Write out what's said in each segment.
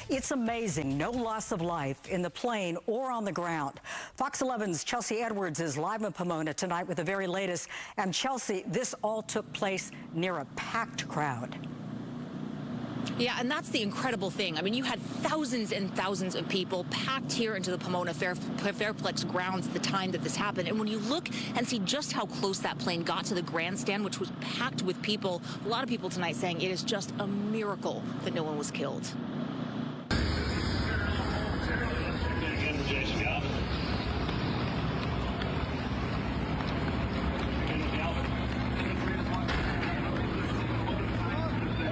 It's amazing. No loss of life in the plane or on the ground. Fox 11's Chelsea Edwards is live in Pomona tonight with the very latest. And Chelsea, this all took place near a packed crowd. Yeah, and that's the incredible thing. I mean, you had thousands and thousands of people packed here into the Pomona Fairplex grounds at the time that this happened. And when you look and see just how close that plane got to the grandstand, which was packed with people, a lot of people tonight saying it is just a miracle that no one was killed.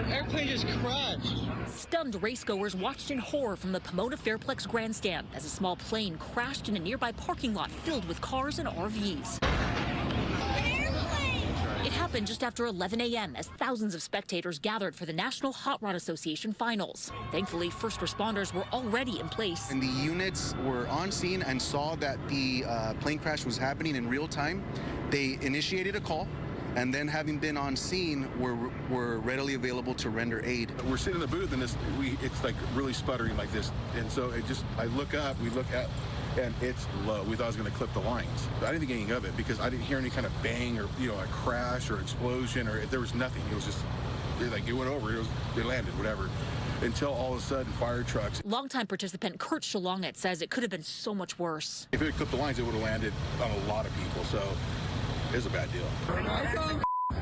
Airplane just crashed. Stunned racegoers watched in horror from the Pomona Fairplex grandstand as a small plane crashed in a nearby parking lot filled with cars and RVs. It happened just after 11 a.m. as thousands of spectators gathered for the National Hot Rod Association Finals. Thankfully, first responders were already in place. And the units were on scene and saw that the plane crash was happening in real time. They initiated a call, and then having been on scene, were readily available to render aid. We're sitting in the booth, and it's like really sputtering like this. And so I look up, we look at, and it's low. We thought it was going to clip the lines. I didn't think anything of it because I didn't hear any kind of bang or, a crash or explosion, or there was nothing. It was just, it went over, it landed, whatever. Until all of a sudden, fire trucks. Longtime participant Kurt Shalonget says it could have been so much worse. If it had clipped the lines, it would have landed on a lot of people, so it's a bad deal. I saw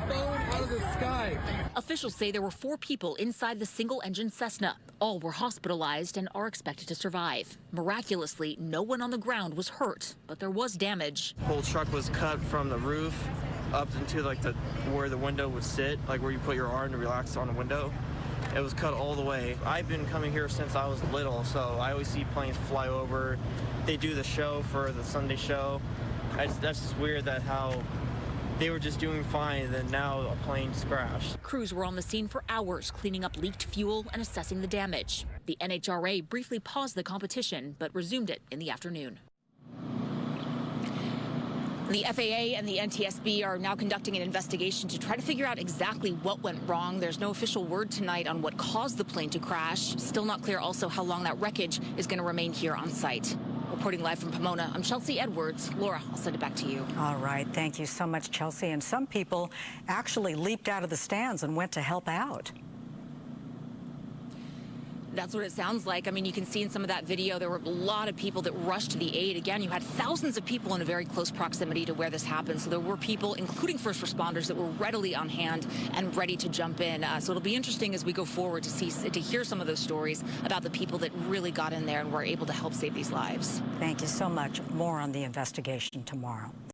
falling out of the sky. Officials say there were 4 people inside the single-engine Cessna. All were hospitalized and are expected to survive. Miraculously, no one on the ground was hurt, but there was damage. The whole truck was cut from the roof up into where the window would sit, like where you put your arm to relax on the window. It was cut all the way. I've been coming here since I was little, so I always see planes fly over. They do the show for the Sunday show. That's just weird that how they were just doing fine, and then now a plane's crashed. Crews were on the scene for hours, cleaning up leaked fuel and assessing the damage. The NHRA briefly paused the competition, but resumed it in the afternoon. The FAA and the NTSB are now conducting an investigation to try to figure out exactly what went wrong. There's no official word tonight on what caused the plane to crash. Still not clear also how long that wreckage is going to remain here on site. Reporting live from Pomona, I'm Chelsea Edwards. Laura, I'll send it back to you. All right. Thank you so much, Chelsea. And some people actually leaped out of the stands and went to help out. That's what it sounds like. I mean, you can see in some of that video, there were a lot of people that rushed to the aid. Again, you had thousands of people in a very close proximity to where this happened. So there were people, including first responders, that were readily on hand and ready to jump in. So it'll be interesting as we go forward to hear some of those stories about the people that really got in there and were able to help save these lives. Thank you so much. More on the investigation tomorrow.